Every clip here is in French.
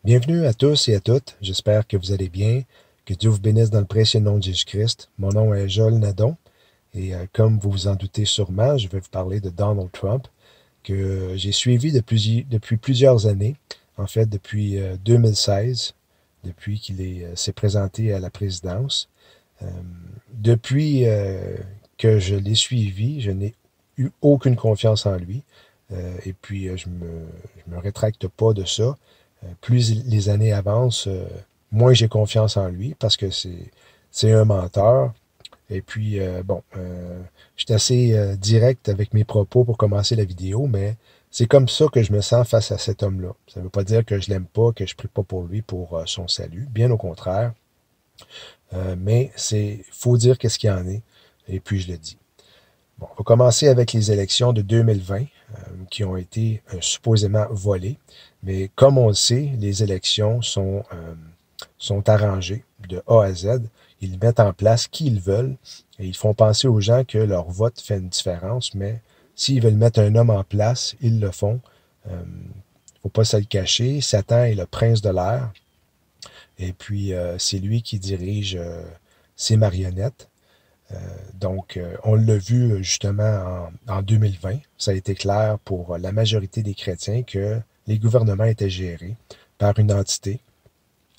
Bienvenue à tous et à toutes. J'espère que vous allez bien. Que Dieu vous bénisse dans le précieux nom de Jésus-Christ. Mon nom est Joël Nadon et comme vous vous en doutez sûrement, je vais vous parler de Donald Trump que j'ai suivi depuis plusieurs années, en fait depuis 2016, depuis s'est présenté à la présidence. Euh, depuis que je l'ai suivi, je n'ai eu aucune confiance en lui. Et puis, je me rétracte pas de ça. Plus les années avancent, moins j'ai confiance en lui parce que c'est un menteur. Et puis, je suis assez direct avec mes propos pour commencer la vidéo, mais c'est comme ça que je me sens face à cet homme-là. Ça ne veut pas dire que je l'aime pas, que je prie pas pour lui, pour son salut. Bien au contraire. Mais faut dire qu'est-ce qu'il y en est. Et puis, je le dis. Bon, on va commencer avec les élections de 2020 qui ont été supposément volées. Mais comme on le sait, les élections sont arrangées de A à Z. Ils mettent en place qui ils veulent et ils font penser aux gens que leur vote fait une différence. Mais s'ils veulent mettre un homme en place, ils le font. Il ne faut pas se le cacher. Satan est le prince de l'air. Et puis, c'est lui qui dirige ces marionnettes. Donc, on l'a vu justement en 2020. Ça a été clair pour la majorité des chrétiens que les gouvernements étaient gérés par une entité.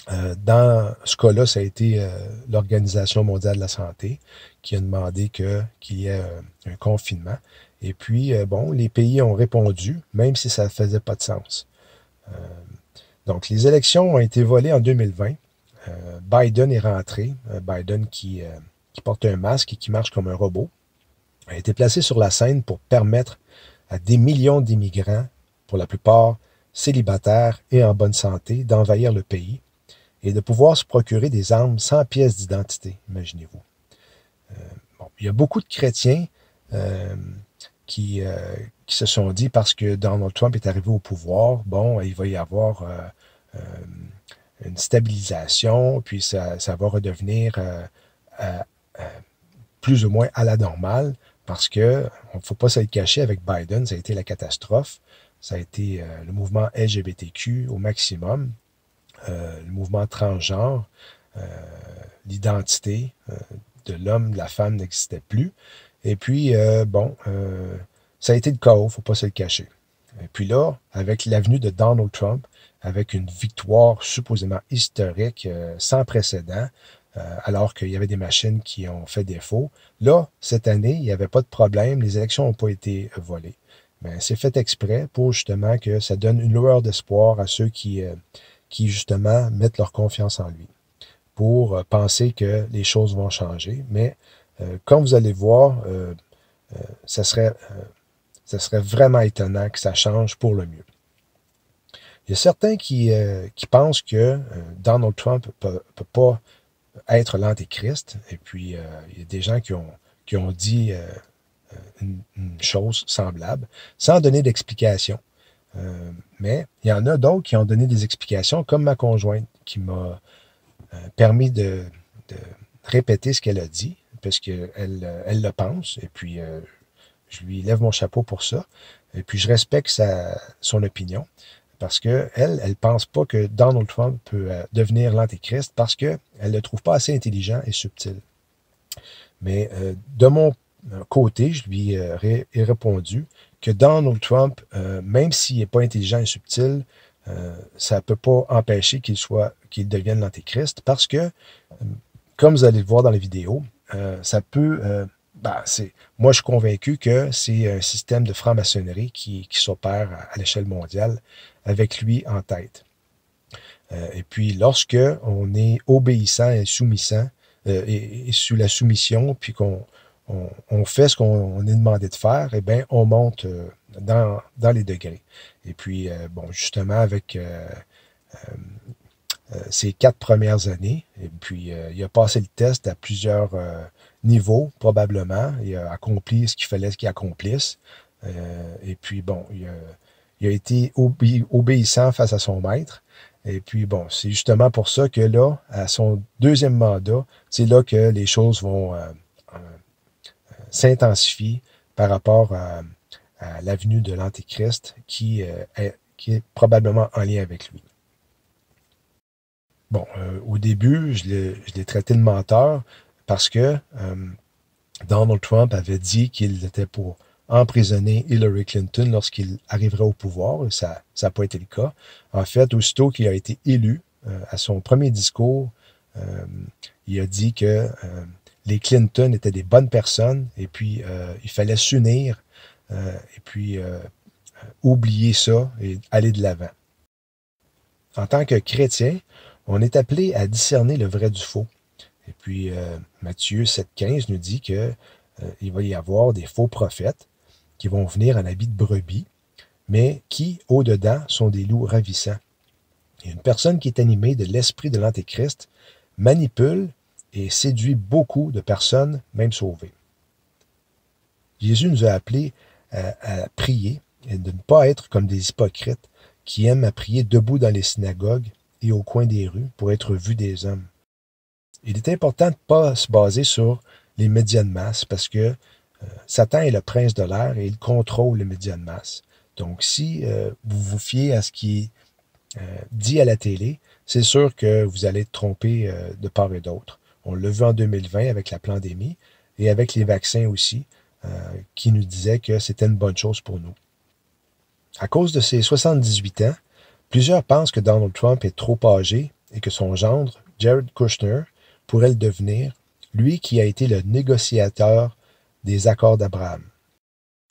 Dans ce cas-là, ça a été l'Organisation mondiale de la santé qui a demandé qu'il y ait un confinement. Et puis, bon, les pays ont répondu, même si ça ne faisait pas de sens. Euh, donc, les élections ont été volées en 2020. Biden est rentré. Biden qui porte un masque et qui marche comme un robot, a été placé sur la scène pour permettre à des millions d'immigrants, pour la plupart célibataires et en bonne santé, d'envahir le pays et de pouvoir se procurer des armes sans pièce d'identité, imaginez-vous. Bon, il y a beaucoup de chrétiens euh, qui, euh, qui se sont dit, parce que Donald Trump est arrivé au pouvoir, bon, il va y avoir euh, une stabilisation, puis ça va redevenir à, plus ou moins à la normale, parce que on ne faut pas se le cacher, avec Biden, ça a été la catastrophe. Ça a été le mouvement LGBTQ au maximum, le mouvement transgenre, euh, l'identité de l'homme, de la femme n'existait plus. Et puis, ça a été le chaos, il ne faut pas se le cacher. Et puis là, avec l'avenue de Donald Trump, avec une victoire supposément historique, sans précédent, alors qu'il y avait des machines qui ont fait défaut, là, cette année, il n'y avait pas de problème, les élections n'ont pas été volées. Mais c'est fait exprès pour justement que ça donne une lueur d'espoir à ceux qui justement mettent leur confiance en lui, pour penser que les choses vont changer. Mais comme vous allez voir, ça serait, ça serait vraiment étonnant que ça change pour le mieux. Il y a certains qui pensent que Donald Trump peut pas être l'antéchrist. Et puis, il y a des gens qui ont dit une chose semblable sans donner d'explication. Mais il y en a d'autres qui ont donné des explications, comme ma conjointe, qui m'a permis de répéter ce qu'elle a dit, parce qu'elle elle le pense. Et puis, je lui lève mon chapeau pour ça. Et puis, je respecte son opinion. Parce qu'elle, elle pense pas que Donald Trump peut devenir l'antéchrist parce qu'elle ne le trouve pas assez intelligent et subtil. Mais de mon côté, je lui ai répondu que Donald Trump, même s'il n'est pas intelligent et subtil, ça ne peut pas empêcher qu'il devienne l'antéchrist parce que, comme vous allez le voir dans la vidéo, ça peut. Moi, je suis convaincu que c'est un système de franc-maçonnerie qui s'opère à l'échelle mondiale avec lui en tête. Et puis, lorsque on est obéissant et soumissant, et sous la soumission, puis qu'on fait ce qu'on est demandé de faire, eh bien, on monte dans les degrés. Et puis, bon, justement, avec ses 4 premières années, et puis il a passé le test à plusieurs niveaux, probablement. Il a accompli ce qu'il fallait qu'il accomplisse. Et puis, bon, il a été obéissant face à son maître. Et puis, bon, c'est justement pour ça que là, à son deuxième mandat, c'est là que les choses vont s'intensifier par rapport à l'avenue de l'Antéchrist qui est probablement en lien avec lui. Bon, au début, je l'ai traité de menteur parce que Donald Trump avait dit qu'il était pour emprisonner Hillary Clinton lorsqu'il arriverait au pouvoir. Ça n'a pas été le cas. En fait, aussitôt qu'il a été élu, à son premier discours, euh, il a dit que les Clinton étaient des bonnes personnes et puis il fallait s'unir et puis oublier ça et aller de l'avant. En tant que chrétien, on est appelé à discerner le vrai du faux. Et puis, Matthieu 7,15 nous dit que il va y avoir des faux prophètes qui vont venir en habit de brebis, mais qui, au-dedans, sont des loups ravissants. Et une personne qui est animée de l'esprit de l'Antéchrist manipule et séduit beaucoup de personnes, même sauvées. Jésus nous a appelés à prier et de ne pas être comme des hypocrites qui aiment à prier debout dans les synagogues et au coin des rues pour être vus des hommes. Il est important de ne pas se baser sur les médias de masse parce que Satan est le prince de l'air et il contrôle les médias de masse. Donc, si vous vous fiez à ce qui est dit à la télé, c'est sûr que vous allez être trompé de part et d'autre. On l'a vu en 2020 avec la pandémie et avec les vaccins aussi, qui nous disaient que c'était une bonne chose pour nous. À cause de ses 78 ans, plusieurs pensent que Donald Trump est trop âgé et que son gendre, Jared Kushner, pourrait le devenir, lui qui a été le négociateur des accords d'Abraham.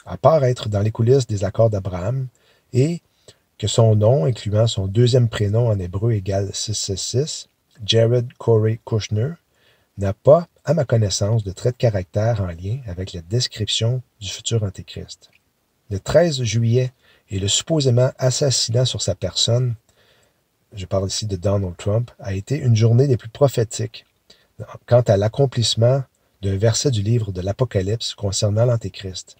À part être dans les coulisses des accords d'Abraham et que son nom, incluant son deuxième prénom en hébreu égale 666, Jared Corey Kushner, n'a pas, à ma connaissance, de trait de caractère en lien avec la description du futur Antéchrist. Le 13 juillet et le supposément assassinat sur sa personne, je parle ici de Donald Trump, a été une journée des plus prophétiques quant à l'accomplissement d'un verset du livre de l'Apocalypse concernant l'Antéchrist.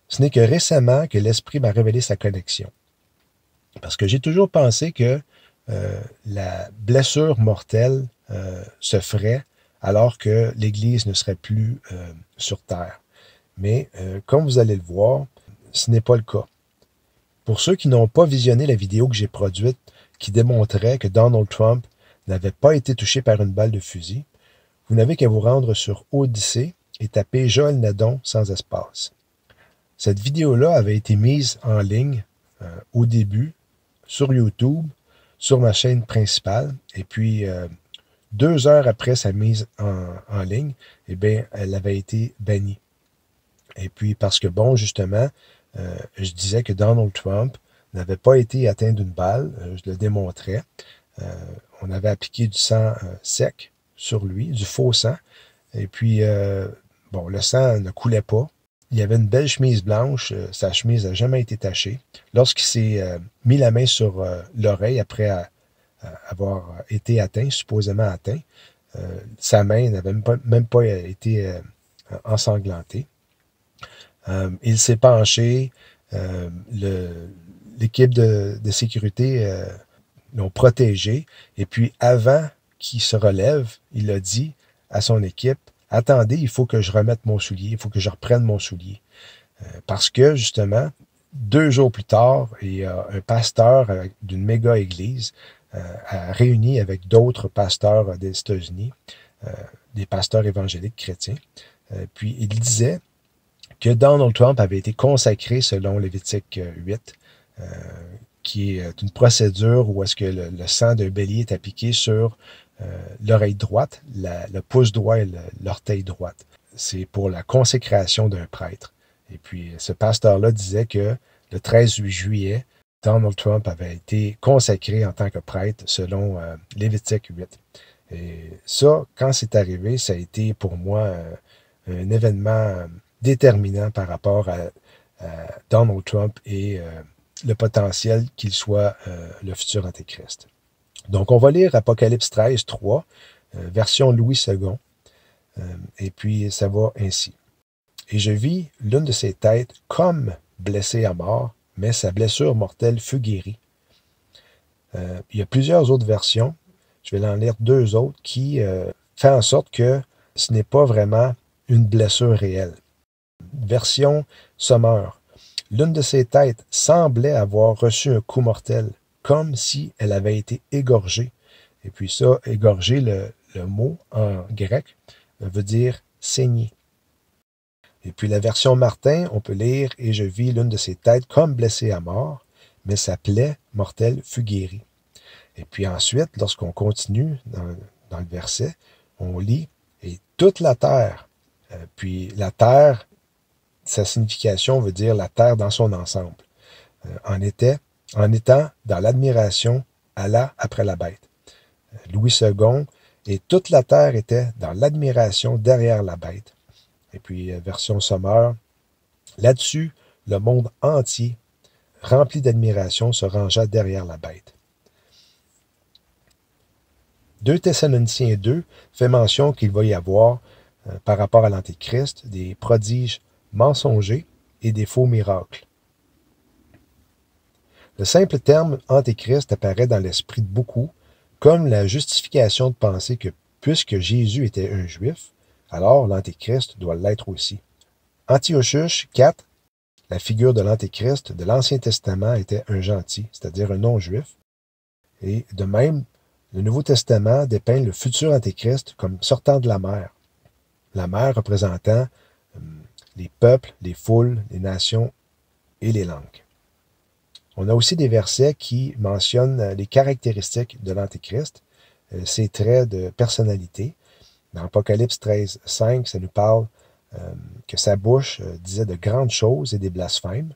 Ce n'est que récemment que l'Esprit m'a révélé sa connexion. Parce que j'ai toujours pensé que la blessure mortelle se ferait alors que l'Église ne serait plus sur terre. Mais comme vous allez le voir, ce n'est pas le cas. Pour ceux qui n'ont pas visionné la vidéo que j'ai produite qui démontrait que Donald Trump n'avait pas été touché par une balle de fusil, vous n'avez qu'à vous rendre sur Odyssée et taper Joël Nadon sans espace. Cette vidéo-là avait été mise en ligne au début sur YouTube, sur ma chaîne principale, et puis 2 heures après sa mise en ligne, eh bien, elle avait été bannie. Et puis parce que, bon, justement, je disais que Donald Trump n'avait pas été atteint d'une balle, je le démontrais. On avait appliqué du sang sec sur lui, du faux sang, et puis, bon, le sang ne coulait pas. Il avait une belle chemise blanche, sa chemise n'a jamais été tachée. Lorsqu'il s'est mis la main sur l'oreille après avoir été atteint, supposément atteint, sa main n'avait même pas été ensanglantée. Il s'est penché, l'équipe de sécurité l'ont protégé, et puis avant qu'il se relève, il a dit à son équipe, attendez, il faut que je remette mon soulier, il faut que je reprenne mon soulier. Parce que, justement, 2 jours plus tard, il y a un pasteur d'une méga église réuni avec d'autres pasteurs des États-Unis, des pasteurs évangéliques chrétiens. Puis il disait que Donald Trump avait été consacré selon Lévitique 8, qui est une procédure où est-ce que le sang d'un bélier est appliqué sur l'oreille droite, le pouce droit et l'orteil droite. C'est pour la consécration d'un prêtre. Et puis, ce pasteur-là disait que le 13 juillet, Donald Trump avait été consacré en tant que prêtre selon Lévitique 8. Et ça, quand c'est arrivé, ça a été pour moi un événement déterminant par rapport à Donald Trump et le potentiel qu'il soit le futur Antéchrist. Donc, on va lire Apocalypse 13, 3, version Louis II, et puis ça va ainsi. Et je vis l'une de ses têtes comme blessée à mort, mais sa blessure mortelle fut guérie. Il y a plusieurs autres versions, je vais en lire 2 autres, qui font en sorte que ce n'est pas vraiment une blessure réelle. Version Sommer. L'une de ses têtes semblait avoir reçu un coup mortel, comme si elle avait été égorgée. Et puis ça, égorger, le mot en grec, veut dire saigner. Et puis la version Martin, on peut lire « Et je vis l'une de ses têtes comme blessée à mort, mais sa plaie mortelle fut guérie. » Et puis ensuite, lorsqu'on continue dans le verset, on lit « Et toute la terre ». Puis la terre, sa signification veut dire la terre dans son ensemble. En étant dans l'admiration, alla après la bête. Louis II, et toute la terre était dans l'admiration derrière la bête. Et puis, version Sommer, là-dessus, le monde entier, rempli d'admiration, se rangea derrière la bête. 2 Thessaloniciens 2 fait mention qu'il va y avoir, par rapport à l'Antéchrist, des prodiges mensongers et des faux miracles. Le simple terme Antéchrist apparaît dans l'esprit de beaucoup comme la justification de penser que puisque Jésus était un Juif, alors l'Antéchrist doit l'être aussi. Antiochus IV, la figure de l'Antéchrist de l'Ancien Testament, était un gentil, c'est-à-dire un non-juif. Et de même, le Nouveau Testament dépeint le futur Antéchrist comme sortant de la mer représentant les peuples, les foules, les nations et les langues. On a aussi des versets qui mentionnent les caractéristiques de l'Antéchrist, ses traits de personnalité. Dans Apocalypse 13, 5, ça nous parle que sa bouche disait de grandes choses et des blasphèmes.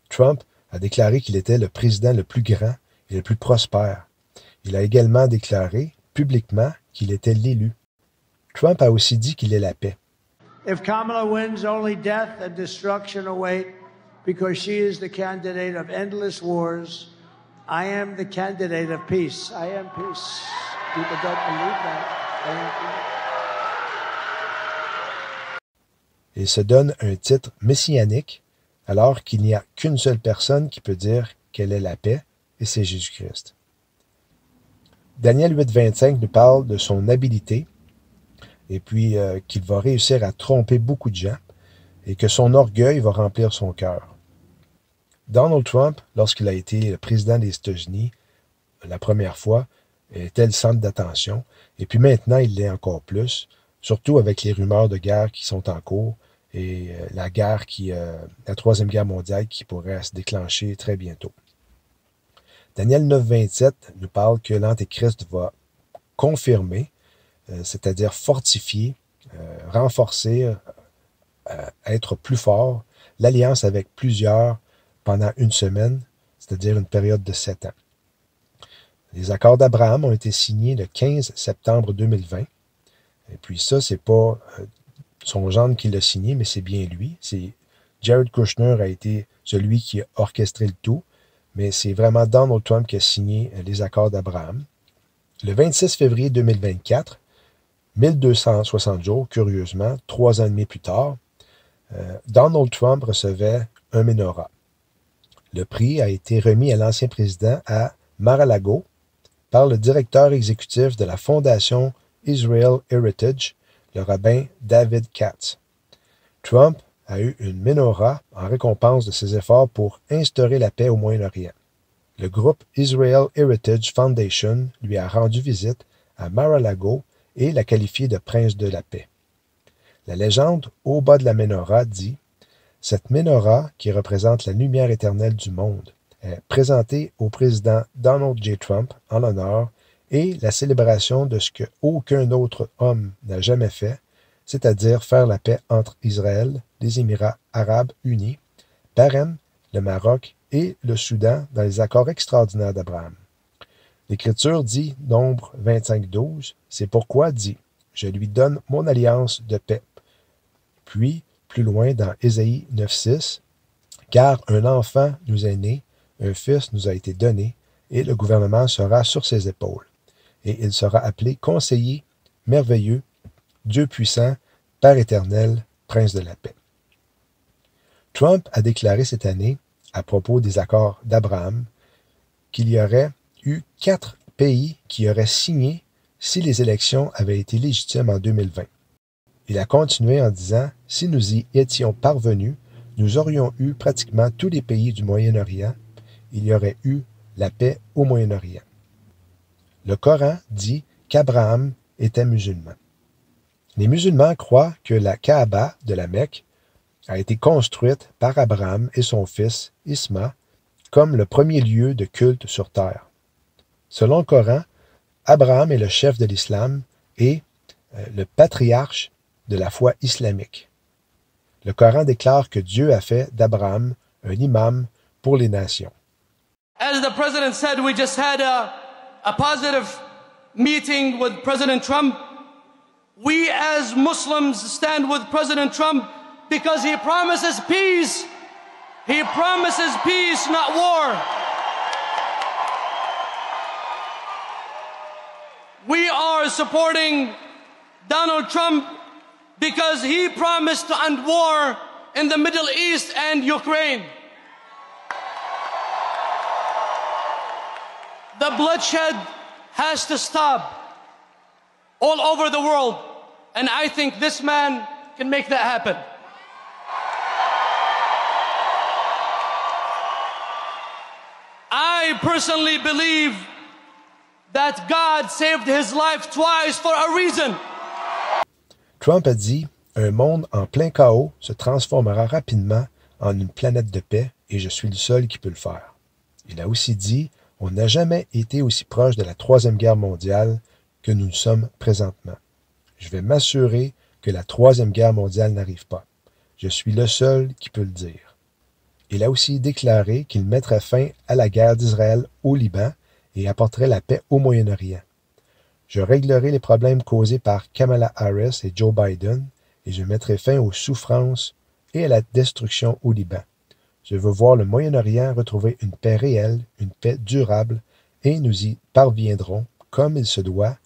Trump a déclaré qu'il était le président le plus grand et le plus prospère. Il a également déclaré publiquement qu'il était l'élu. Trump a aussi dit qu'il est la paix. If Kamala wins, only death and destruction await because she is the candidate of endless wars. I am the candidate of peace. I am peace. People don't believe that. I am peace. Il se donne un titre messianique alors qu'il n'y a qu'une seule personne qui peut dire qu'elle est la paix, et c'est Jésus-Christ. Daniel 8,25 nous parle de son habileté et puis qu'il va réussir à tromper beaucoup de gens et que son orgueil va remplir son cœur. Donald Trump, lorsqu'il a été le président des États-Unis la première fois, était le centre d'attention et puis maintenant il l'est encore plus, surtout avec les rumeurs de guerre qui sont en cours et la Troisième Guerre mondiale qui pourrait se déclencher très bientôt. Daniel 9,27 nous parle que l'Antéchrist va confirmer, c'est-à-dire fortifier, renforcer, être plus fort, l'alliance avec plusieurs pendant une semaine, c'est-à-dire une période de 7 ans. Les accords d'Abraham ont été signés le 15 septembre 2020. Et puis ça, c'est pas son gendre qui l'a signé, mais c'est bien lui. Jared Kushner a été celui qui a orchestré le tout, mais c'est vraiment Donald Trump qui a signé les accords d'Abraham. Le 26 février 2024, 1260 jours, curieusement, 3 ans et demi plus tard, Donald Trump recevait un menorah. Le prix a été remis à l'ancien président à Mar-a-Lago par le directeur exécutif de la Fondation Israel Heritage, le rabbin David Katz. Trump a eu une menorah en récompense de ses efforts pour instaurer la paix au Moyen-Orient. Le groupe Israel Heritage Foundation lui a rendu visite à Mar-a-Lago et l'a qualifié de prince de la paix. La légende au bas de la menorah dit « Cette menorah, qui représente la lumière éternelle du monde, est présentée au président Donald J. Trump en l'honneur et la célébration de ce qu'aucun autre homme n'a jamais fait, c'est-à-dire faire la paix entre Israël, les Émirats arabes unis, Bahreïn, le Maroc et le Soudan dans les accords extraordinaires d'Abraham. » L'Écriture dit, Nombre 25-12, c'est pourquoi dit, « Je lui donne mon alliance de paix. » Puis, plus loin dans Ésaïe 9,6, « Car un enfant nous est né, un fils nous a été donné, et le gouvernement sera sur ses épaules. Et il sera appelé Conseiller, Merveilleux, Dieu puissant, Père éternel, Prince de la paix. » Trump a déclaré cette année, à propos des accords d'Abraham, qu'il y aurait eu 4 pays qui auraient signé si les élections avaient été légitimes en 2020. Il a continué en disant « Si nous y étions parvenus, nous aurions eu pratiquement tous les pays du Moyen-Orient. Il y aurait eu la paix au Moyen-Orient. » Le Coran dit qu'Abraham était musulman. Les musulmans croient que la Kaaba de la Mecque a été construite par Abraham et son fils Isma comme le premier lieu de culte sur terre. Selon le Coran, Abraham est le chef de l'islam et le patriarche de la foi islamique. Le Coran déclare que Dieu a fait d'Abraham un imam pour les nations. As the president said, we just had a positive meeting with President Trump. We as Muslims stand with President Trump because he promises peace. He promises peace, not war. We are supporting Donald Trump because he promised to end war in the Middle East and Ukraine. The bloodshed has to stop all over the world, and I think this man can make that happen. I personally believe that God saved his life twice for a reason. Trump a dit « Un monde en plein chaos se transformera rapidement en une planète de paix et je suis le seul qui peut le faire. » Il a aussi dit « On n'a jamais été aussi proche de la Troisième Guerre mondiale que nous le sommes présentement. Je vais m'assurer que la Troisième Guerre mondiale n'arrive pas. Je suis le seul qui peut le dire. » Il a aussi déclaré qu'il mettrait fin à la guerre d'Israël au Liban et apporterait la paix au Moyen-Orient. Je réglerai les problèmes causés par Kamala Harris et Joe Biden et je mettrai fin aux souffrances et à la destruction au Liban. Je veux voir le Moyen-Orient retrouver une paix réelle, une paix durable, et nous y parviendrons comme il se doit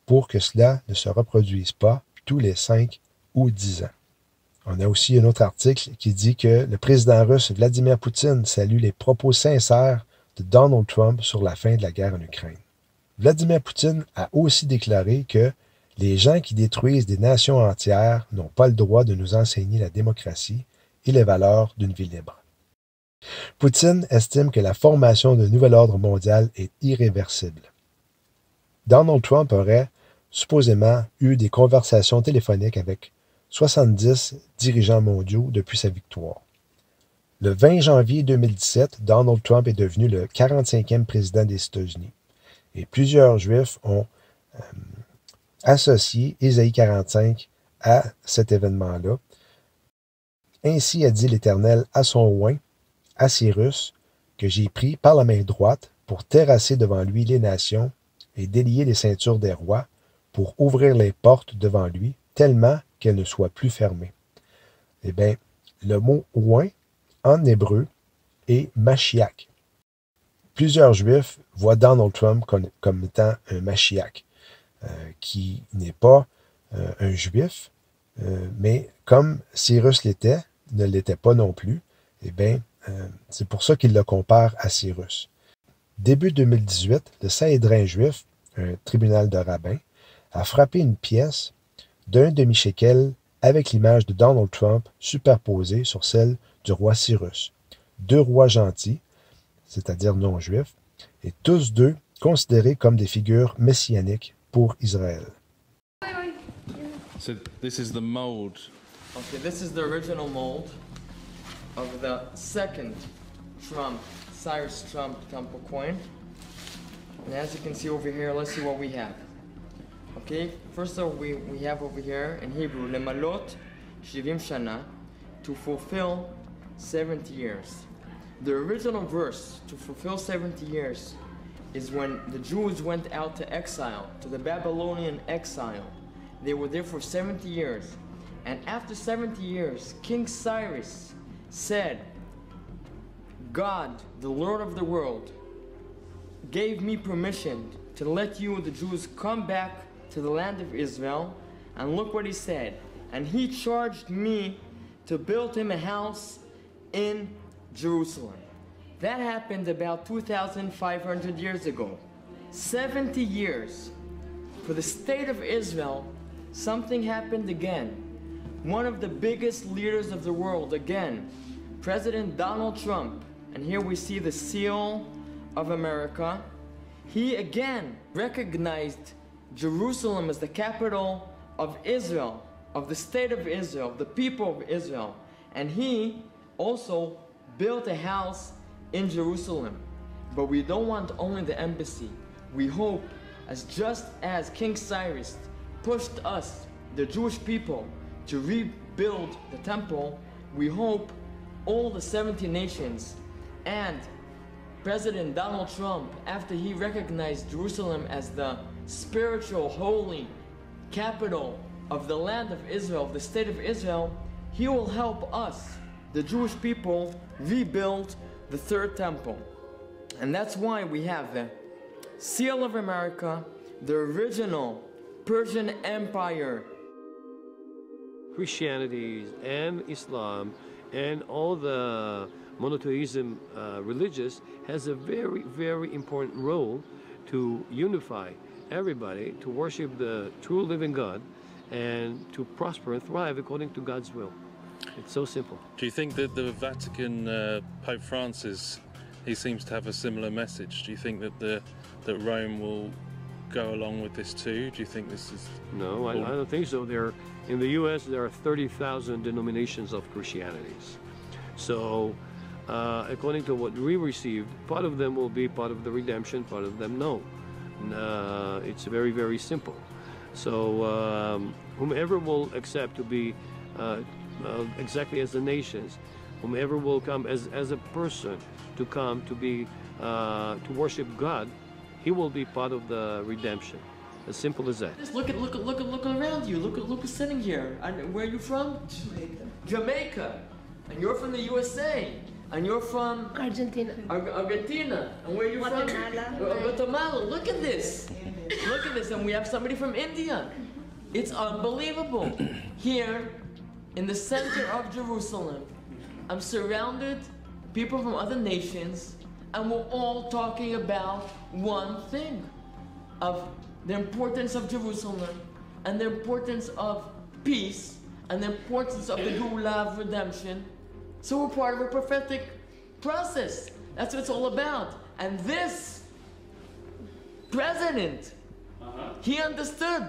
pour que cela ne se reproduise pas tous les 5 ou 10 ans. On a aussi un autre article qui dit que le président russe Vladimir Poutine salue les propos sincères de Donald Trump sur la fin de la guerre en Ukraine. Vladimir Poutine a aussi déclaré que les gens qui détruisent des nations entières n'ont pas le droit de nous enseigner la démocratie et les valeurs d'une vie libre. Poutine estime que la formation d'un nouvel ordre mondial est irréversible. Donald Trump aurait supposément eu des conversations téléphoniques avec 70 dirigeants mondiaux depuis sa victoire. Le 20 janvier 2017, Donald Trump est devenu le 45e président des États-Unis. Et plusieurs Juifs ont associé Ésaïe 45 à cet événement-là. Ainsi a dit l'Éternel à son oint, à Cyrus, que j'ai pris par la main droite pour terrasser devant lui les nations et délier les ceintures des rois, pour ouvrir les portes devant lui, tellement qu'elles ne soient plus fermées. Eh bien, le mot oint en hébreu est Mashiach. Plusieurs Juifs voient Donald Trump comme étant un Mashiach, qui n'est pas un Juif, mais comme Cyrus l'était, ne l'était pas non plus, eh bien, c'est pour ça qu'il le compare à Cyrus. Début 2018, le Sanhédrin juif, un tribunal de rabbins, a frappé une pièce d'un demi-shekel avec l'image de Donald Trump superposée sur celle du roi Cyrus. Deux rois gentils, c'est-à-dire non-juifs, et tous deux considérés comme des figures messianiques pour Israël. So this is the mold. Okay, this is the original mold of the second Trump, Cyrus Trump temple coin. And as you can see over here, let's see what we have. Okay, first of all, we have over here in Hebrew, Lemalot Shivim Shana, to fulfill 70 years. The original verse, to fulfill 70 years, is when the Jews went out to exile, to the Babylonian exile. They were there for 70 years. And after 70 years, King Cyrus said, God, the Lord of the world, gave me permission to let you, the Jews, come back to the land of Israel. And look what he said. And he charged me to build him a house in Jerusalem. That happened about 2,500 years ago. 70 years. For the state of Israel, something happened again. One of the biggest leaders of the world, again, President Donald Trump, and here we see the seal of America. he again recognized Jerusalem as the capital of Israel, of the state of Israel, of the people of Israel. And he also built a house in Jerusalem. But we don't want only the embassy. We hope, just as King Cyrus pushed us, the Jewish people, to rebuild the temple, we hope all the 70 nations and President Donald Trump, after he recognized Jerusalem as the spiritual, holy capital of the land of Israel, of the state of Israel, he will help us, the Jewish people, rebuild the third temple. And that's why we have the Seal of America, the original Persian Empire. Christianity and Islam and all the monotheism religious has a very, very important role to unify everybody, to worship the true living God, and to prosper and thrive according to God's will. It's so simple. Do you think that the Vatican Pope Francis, he seems to have a similar message? Do you think that that Rome will go along with this too? Do you think this is... No, I don't think so. In the U.S. there are 30,000 denominations of Christianities. So according to what we received, part of them will be part of the redemption, part of them no. It's very, very simple. So whomever will accept to be exactly as the nations, whomever will come as a person to come to be to worship God, he will be part of the redemption. As simple as that. Just look around you. Look who's sitting here. And where are you from? Jamaica. Jamaica. And you're from the USA. And you're from Argentina. Argentina. And where are you Guatemala. from? Guatemala. Look at this. Look at this. And we have somebody from India. It's unbelievable. Here, in the center of Jerusalem, I'm surrounded people from other nations, and we're all talking about one thing, of the importance of Jerusalem, and the importance of peace, and the importance of the Geulah of redemption. So we're part of a prophetic process. That's what it's all about. And this president, he understood.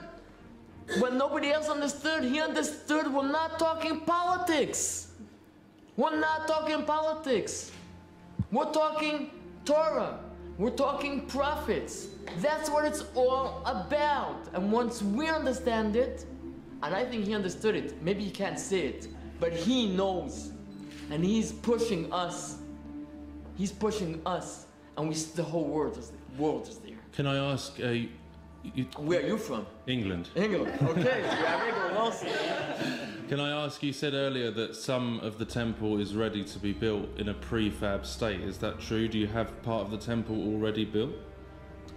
When nobody else understood, he understood we're not talking politics. We're not talking politics. We're talking Torah. We're talking prophets. That's what it's all about. And once we understand it, and I think he understood it, maybe he can't say it, but he knows. And he's pushing us. He's pushing us. And the whole world is there. Can I ask, where are you from? England. England, okay. You have England also. Can I ask, you said earlier that some of the temple is ready to be built in a prefab state. Is that true? Do you have part of the temple already built?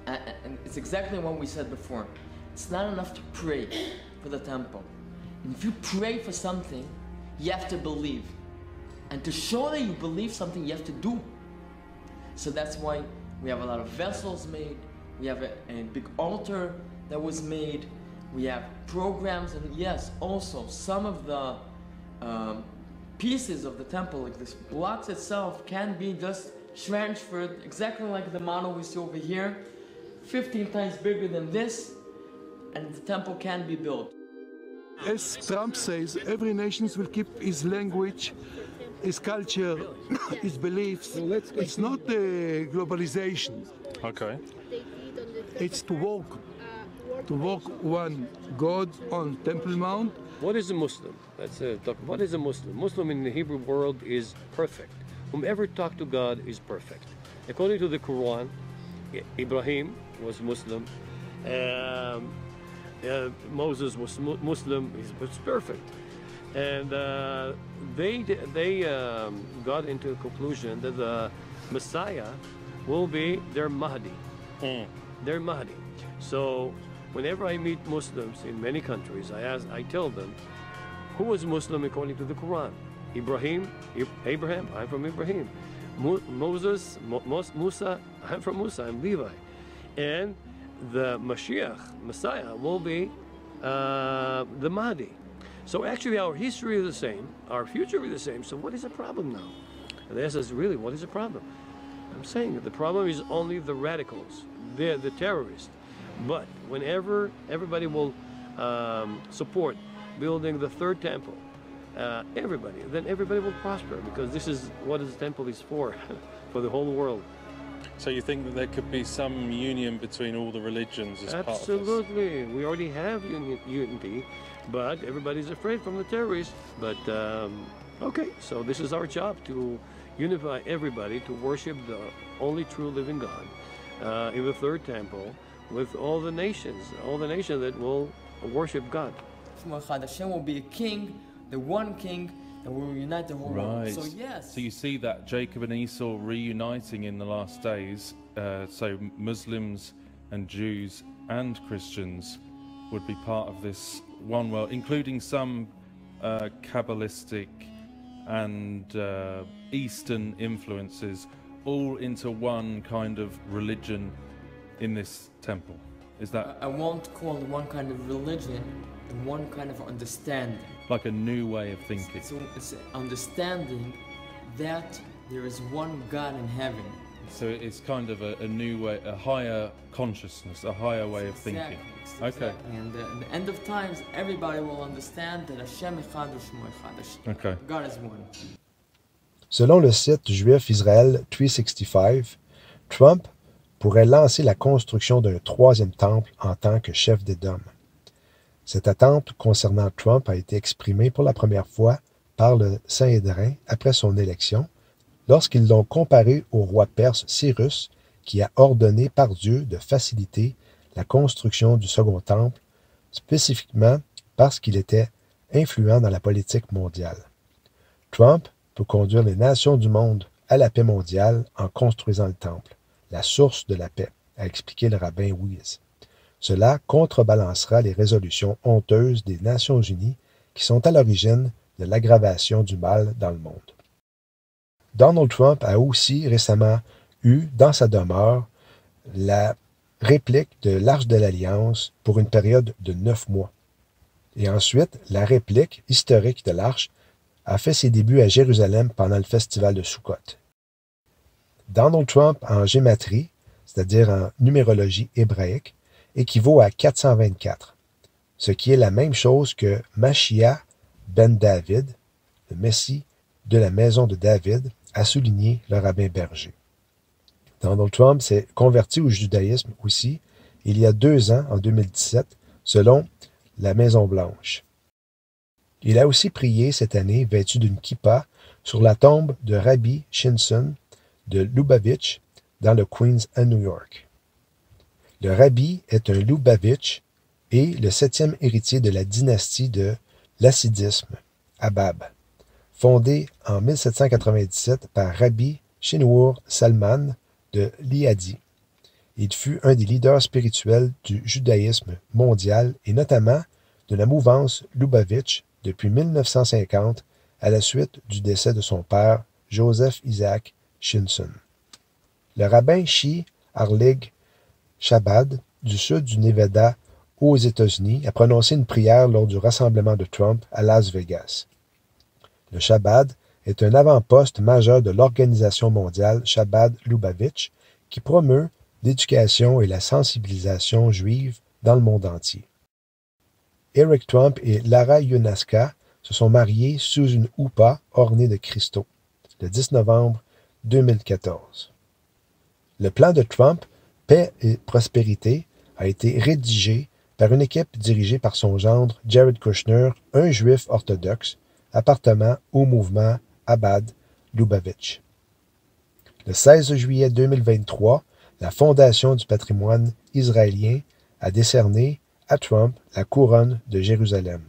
And it's exactly what we said before. It's not enough to pray for the temple. And if you pray for something, you have to believe. And to show that you believe something, you have to do. So that's why we have a lot of vessels made. We have a big altar that was made. We have programs, and yes, also some of the pieces of the temple, like this blocks itself, can be just transferred, exactly like the model we see over here, 15 times bigger than this, and the temple can be built. As Trump says, every nation will keep his language, his culture, his beliefs. It's not globalization. Okay. It's to walk one God on Temple Mount. What is a Muslim? What is a Muslim? Muslim in the Hebrew world is perfect. Whomever talks to God is perfect. According to the Quran, Ibrahim was Muslim. Moses was Muslim. He was perfect. And they got into a conclusion that the Messiah will be their Mahdi. Their Mahdi. So whenever I meet Muslims in many countries, I tell them, who was Muslim according to the Quran? Abraham, I'm from Ibrahim. Moses, Musa, I'm from Musa, I'm Levi. And the Mashiach, Messiah, will be the Mahdi. So actually our history is the same, our future is the same, so what is the problem now? And they ask us, really, what is the problem? I'm saying the problem is only the radicals, the terrorists. But whenever everybody will support building the third temple, then everybody will prosper, because this is what the temple is for the whole world. So you think that there could be some union between all the religions as part of this? Absolutely. We already have unity, but everybody's afraid from the terrorists. But okay, so this is our job, to unify everybody to worship the only true living God in the third temple with all the nations that will worship God. Hashem will be a king, the one king, and we will unite the whole world. So yes. So you see that Jacob and Esau reuniting in the last days. So Muslims and Jews and Christians would be part of this one world, including some Kabbalistic and Eastern influences, all into one kind of religion in this temple. Is that? I won't call it one kind of religion, and one kind of understanding. Like a new way of thinking. So it's understanding that there is one God in heaven. So it's kind of a new way, a higher consciousness, a higher way of thinking. Exactly. And at the end of times, everybody will understand that Hashem Echad U'Shmo Echad. Okay. God is one. Selon le site juif Israel 365, Trump pourrait lancer la construction d'un troisième temple en tant que chef d'Édom. Cette attente concernant Trump a été exprimée pour la première fois par le Sanhédrin après son élection, lorsqu'ils l'ont comparé au roi perse Cyrus, qui a ordonné par Dieu de faciliter la construction du second temple, spécifiquement parce qu'il était influent dans la politique mondiale. Trump peut conduire les nations du monde à la paix mondiale en construisant le temple, la source de la paix, a expliqué le rabbin Weiss. Cela contrebalancera les résolutions honteuses des Nations unies qui sont à l'origine de l'aggravation du mal dans le monde. Donald Trump a aussi récemment eu dans sa demeure la réplique de l'Arche de l'Alliance pour une période de 9 mois. Et ensuite, la réplique historique de l'Arche a fait ses débuts à Jérusalem pendant le festival de Sukkot. Donald Trump en gématrie, c'est-à-dire en numérologie hébraïque, équivaut à 424, ce qui est la même chose que Mashiach ben David, le Messie de la maison de David, a souligné le rabbin Berger. Donald Trump s'est converti au judaïsme aussi il y a 2 ans, en 2017, selon la Maison-Blanche. Il a aussi prié cette année vêtu d'une kippa sur la tombe de Rabbi Shinson de Lubavitch dans le Queens à New York. Le rabbi est un Lubavitch et le 7e héritier de la dynastie de l'hassidisme, Habab, fondée en 1797 par Rabbi Shinur Salman de Liadi. Il fut un des leaders spirituels du judaïsme mondial et notamment de la mouvance Lubavitch depuis 1950 à la suite du décès de son père, Joseph Isaac Shinson. Le rabbin Shi Harlig Chabad, du sud du Nevada aux États-Unis, a prononcé une prière lors du rassemblement de Trump à Las Vegas. Le Chabad est un avant-poste majeur de l'Organisation mondiale Chabad-Lubavitch qui promeut l'éducation et la sensibilisation juive dans le monde entier. Eric Trump et Lara Yunaska se sont mariés sous une houpa ornée de cristaux, le 10 novembre 2014. Le plan de Trump, Paix et prospérité, a été rédigé par une équipe dirigée par son gendre Jared Kushner, un juif orthodoxe, appartenant au mouvement Chabad-Lubavitch. Le 16 juillet 2023, la Fondation du patrimoine israélien a décerné à Trump la couronne de Jérusalem.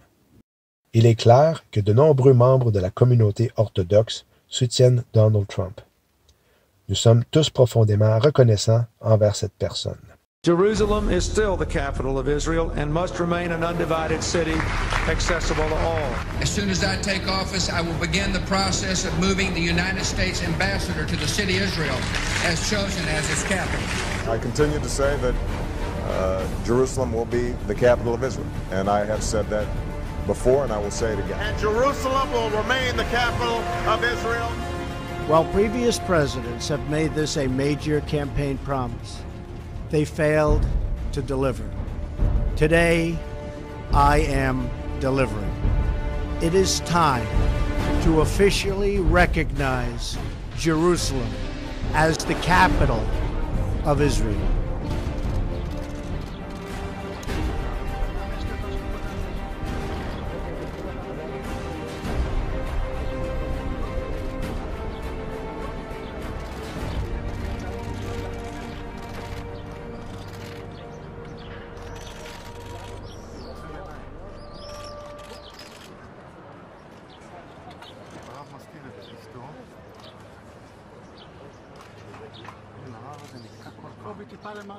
Il est clair que de nombreux membres de la communauté orthodoxe soutiennent Donald Trump. Nous sommes tous profondément reconnaissants envers cette personne. Jerusalem is still the capital of Israel and must remain an undivided city accessible to all. As soon as I take office, I will begin the process of moving the United States ambassador to the city of Israel as chosen as its capital. I continue to say that Jerusalem will be the capital of Israel, and I have said that before and I will say it again. And Jerusalem will remain the capital of Israel. While previous presidents have made this a major campaign promise, they failed to deliver. Today, I am delivering. It is time to officially recognize Jerusalem as the capital of Israel.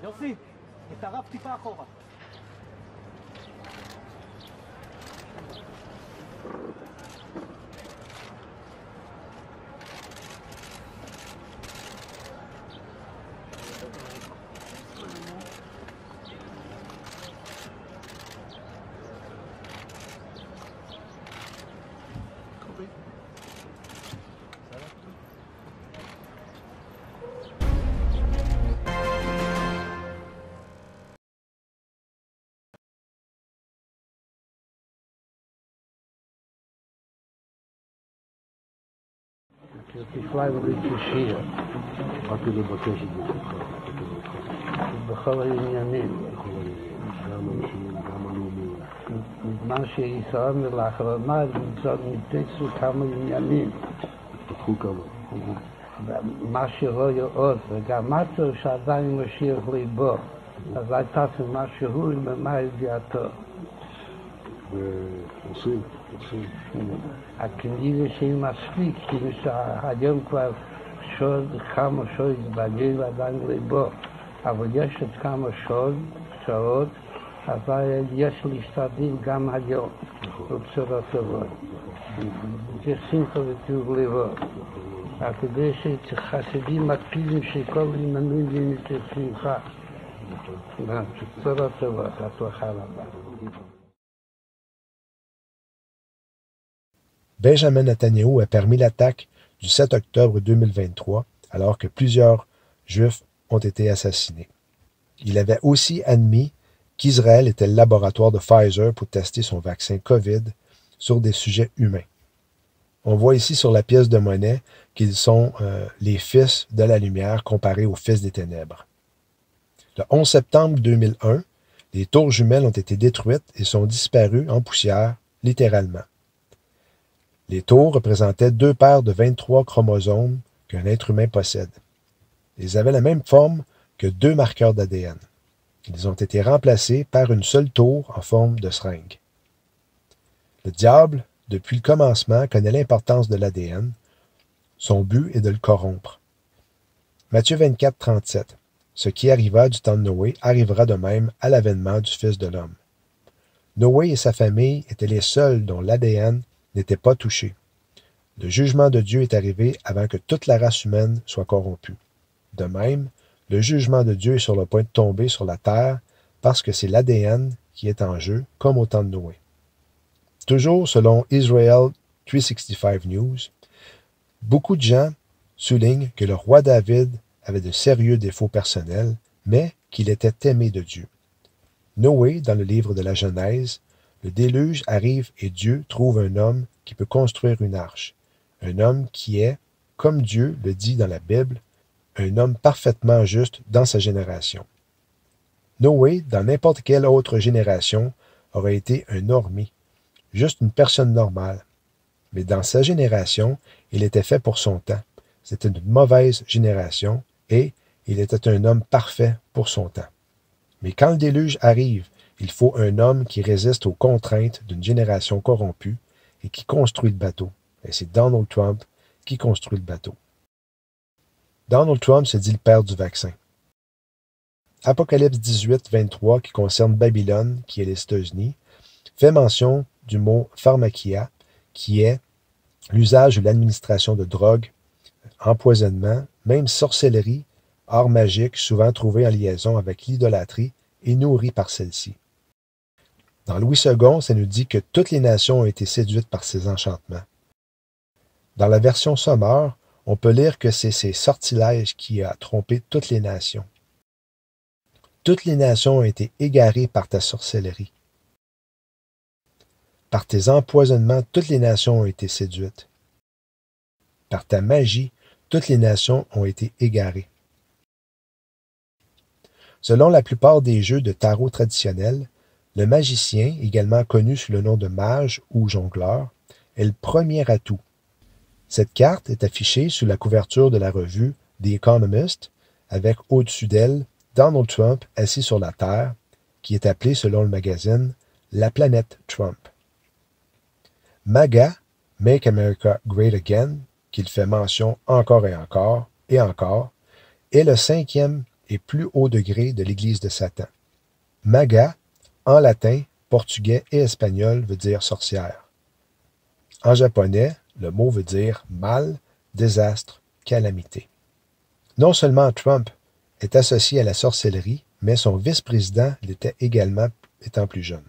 יוסי, את הרב טיפה אחורה. תפלאי וליצי שיר. באתי לבקש את זה בכל העניינים. גם האישיים, גם הלאומיים. בזמן שישראל לאחרונה ניתצו כמה עניינים. התפתחו כמה. מה שרואה עוד, וגם משהו שעדיין משאיר ליבו. אז הייתה משהו במה ידיעתו. ועושים. הכנראה שהיא מספיק, כאילו שהיום כבר כמה שעות בגין ועדיין ליבו, אבל יש עוד כמה שעות, אז יש להשתדל גם היום, בצורה טובה. זה שמחה וטוב ליבו. כדי שחסידים מקפידים שכל עניינים יהיו שמחה. בצורה טובה, הצלחה רבה. Benjamin Netanyahou a permis l'attaque du 7 octobre 2023, alors que plusieurs Juifs ont été assassinés. Il avait aussi admis qu'Israël était le laboratoire de Pfizer pour tester son vaccin COVID sur des sujets humains. On voit ici sur la pièce de monnaie qu'ils sont les fils de la lumière comparés aux fils des ténèbres. Le 11 septembre 2001, les tours jumelles ont été détruites et sont disparues en poussière, littéralement. Les tours représentaient 2 paires de 23 chromosomes qu'un être humain possède. Ils avaient la même forme que 2 marqueurs d'ADN. Ils ont été remplacés par une seule tour en forme de seringue. Le diable, depuis le commencement, connaît l'importance de l'ADN. Son but est de le corrompre. Matthieu 24, 37. Ce qui arriva du temps de Noé arrivera de même à l'avènement du Fils de l'homme. Noé et sa famille étaient les seuls dont l'ADN n'était pas touché. Le jugement de Dieu est arrivé avant que toute la race humaine soit corrompue. De même, le jugement de Dieu est sur le point de tomber sur la terre parce que c'est l'ADN qui est en jeu, comme au temps de Noé. Toujours selon Israel 365 News, beaucoup de gens soulignent que le roi David avait de sérieux défauts personnels, mais qu'il était aimé de Dieu. Noé, dans le livre de la Genèse, le déluge arrive et Dieu trouve un homme qui peut construire une arche. Un homme qui est, comme Dieu le dit dans la Bible, un homme parfaitement juste dans sa génération. Noé, dans n'importe quelle autre génération, aurait été un normie, juste une personne normale. Mais dans sa génération, il était fait pour son temps. C'était une mauvaise génération et il était un homme parfait pour son temps. Mais quand le déluge arrive, il faut un homme qui résiste aux contraintes d'une génération corrompue et qui construit le bateau. Et c'est Donald Trump qui construit le bateau. Donald Trump se dit le père du vaccin. Apocalypse 18, 23, qui concerne Babylone, qui est les États-Unis, fait mention du mot pharmakia, qui est l'usage ou l'administration de drogues, empoisonnement, même sorcellerie, art magique, souvent trouvé en liaison avec l'idolâtrie et nourri par celle-ci. Dans Louis II, ça nous dit que toutes les nations ont été séduites par ces enchantements. Dans la version Sommer, on peut lire que c'est ces sortilèges qui a trompé toutes les nations. Toutes les nations ont été égarées par ta sorcellerie. Par tes empoisonnements, toutes les nations ont été séduites. Par ta magie, toutes les nations ont été égarées. Selon la plupart des jeux de tarot traditionnels, le magicien, également connu sous le nom de mage ou jongleur, est le premier atout. Cette carte est affichée sous la couverture de la revue The Economist, avec au-dessus d'elle Donald Trump assis sur la Terre, qui est appelée, selon le magazine, la planète Trump. MAGA, Make America Great Again, qu'il fait mention encore et encore, est le 5e et plus haut degré de l'Église de Satan. MAGA, en latin, portugais et espagnol, veut dire sorcière. En japonais, le mot veut dire mal, désastre, calamité. Non seulement Trump est associé à la sorcellerie, mais son vice-président l'était également étant plus jeune.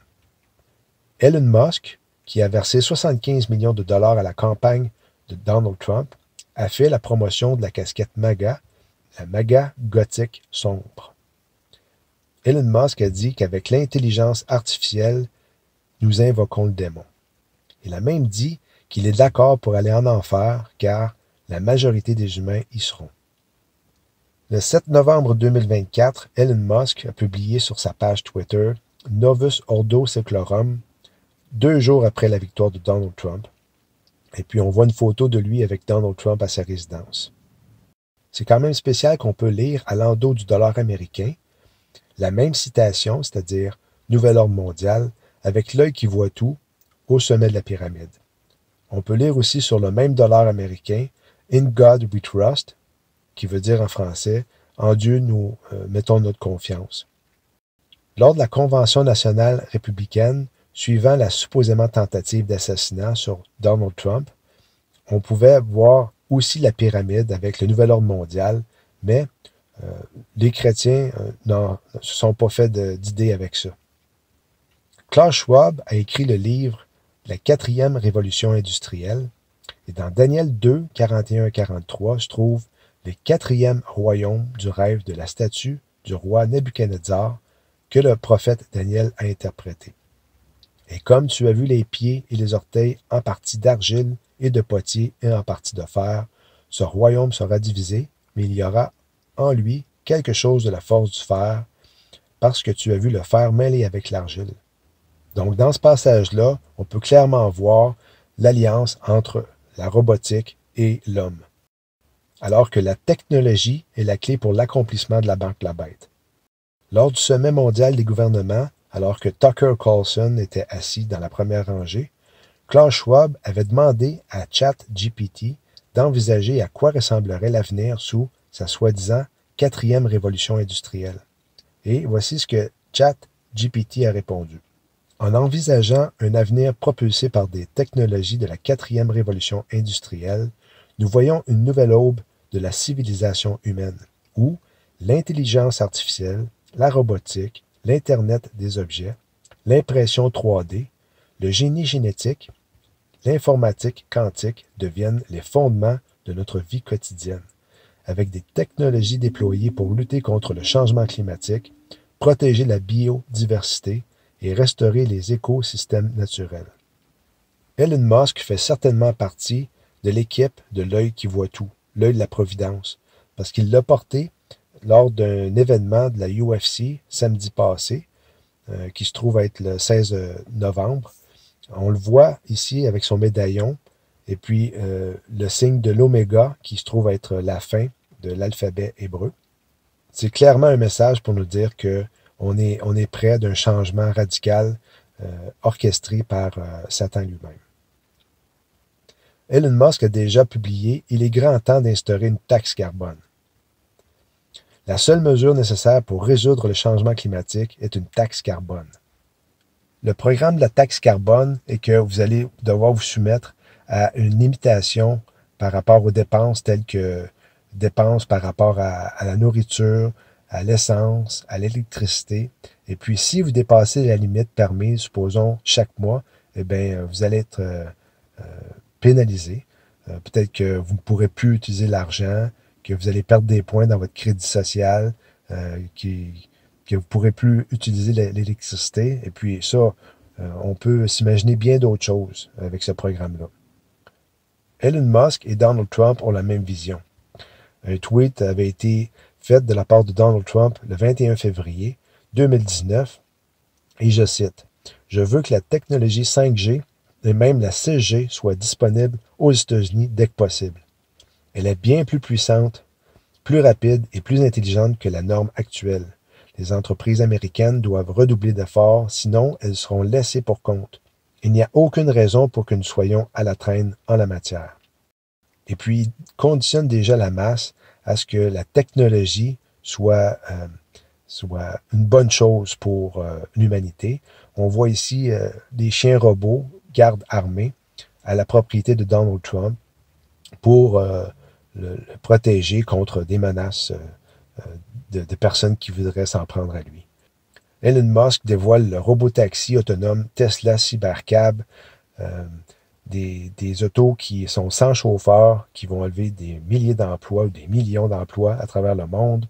Elon Musk, qui a versé 75 millions de dollars à la campagne de Donald Trump, a fait la promotion de la casquette MAGA, la MAGA gothique sombre. Elon Musk a dit qu'avec l'intelligence artificielle, nous invoquons le démon. Il a même dit qu'il est d'accord pour aller en enfer, car la majorité des humains y seront. Le 7 novembre 2024, Elon Musk a publié sur sa page Twitter « Novus Ordo Seclorum », 2 jours après la victoire de Donald Trump. Et puis on voit une photo de lui avec Donald Trump à sa résidence. C'est quand même spécial qu'on peut lire à l'endos du dollar américain la même citation, c'est-à-dire « Nouvel ordre mondial », avec l'œil qui voit tout, au sommet de la pyramide. On peut lire aussi sur le même dollar américain « In God we trust », qui veut dire en français « En Dieu nous mettons notre confiance ». Lors de la Convention nationale républicaine, suivant la supposément tentative d'assassinat sur Donald Trump, on pouvait voir aussi la pyramide avec le nouvel ordre mondial, mais les chrétiens ne se sont pas fait d'idée avec ça. Klaus Schwab a écrit le livre « La 4e révolution industrielle » et dans Daniel 2, 41-43 se trouve le 4e royaume du rêve de la statue du roi Nebuchadnezzar que le prophète Daniel a interprété. Et comme tu as vu les pieds et les orteils en partie d'argile et de potier et en partie de fer, ce royaume sera divisé, mais il y aura en lui quelque chose de la force du fer, parce que tu as vu le fer mêlé avec l'argile. Donc, dans ce passage-là, on peut clairement voir l'alliance entre la robotique et l'homme, alors que la technologie est la clé pour l'accomplissement de la Banque de la Bête. Lors du sommet mondial des gouvernements, alors que Tucker Carlson était assis dans la première rangée, Klaus Schwab avait demandé à ChatGPT d'envisager à quoi ressemblerait l'avenir sous sa soi-disant 4e révolution industrielle. Et voici ce que ChatGPT a répondu. En envisageant un avenir propulsé par des technologies de la 4e révolution industrielle, nous voyons une nouvelle aube de la civilisation humaine, où l'intelligence artificielle, la robotique, l'Internet des objets, l'impression 3D, le génie génétique, l'informatique quantique deviennent les fondements de notre vie quotidienne, avec des technologies déployées pour lutter contre le changement climatique, protéger la biodiversité et restaurer les écosystèmes naturels. Elon Musk fait certainement partie de l'équipe de l'œil qui voit tout, l'œil de la providence, parce qu'il l'a porté lors d'un événement de la UFC samedi passé, qui se trouve être le 16 novembre. On le voit ici avec son médaillon, et puis le signe de l'oméga, qui se trouve être la fin de l'alphabet hébreu. C'est clairement un message pour nous dire qu'on est près d'un changement radical orchestré par Satan lui-même. Elon Musk a déjà publié « Il est grand temps d'instaurer une taxe carbone ». La seule mesure nécessaire pour résoudre le changement climatique est une taxe carbone. Le programme de la taxe carbone est que vous allez devoir vous soumettre à une limitation par rapport aux dépenses telles que dépenses par rapport à la nourriture, à l'essence, à l'électricité. Et puis, si vous dépassez la limite permise, supposons chaque mois, eh bien, vous allez être pénalisé. Peut-être que vous ne pourrez plus utiliser l'argent, que vous allez perdre des points dans votre crédit social, que vous ne pourrez plus utiliser l'électricité. Et puis ça, on peut s'imaginer bien d'autres choses avec ce programme-là. Elon Musk et Donald Trump ont la même vision. Un tweet avait été fait de la part de Donald Trump le 21 février 2019, et je cite, « Je veux que la technologie 5G et même la 6G soit disponible aux États-Unis dès que possible. Elle est bien plus puissante, plus rapide et plus intelligente que la norme actuelle. Les entreprises américaines doivent redoubler d'efforts, sinon elles seront laissées pour compte. Il n'y a aucune raison pour que nous soyons à la traîne en la matière. » Et puis, il conditionne déjà la masse à ce que la technologie soit une bonne chose pour l'humanité. On voit ici des chiens robots, gardes armés, à la propriété de Donald Trump pour le protéger contre des menaces de personnes qui voudraient s'en prendre à lui. Elon Musk dévoile le robotaxi autonome Tesla Cybercab, des autos qui sont sans chauffeur, qui vont enlever des milliers d'emplois ou des millions d'emplois à travers le monde.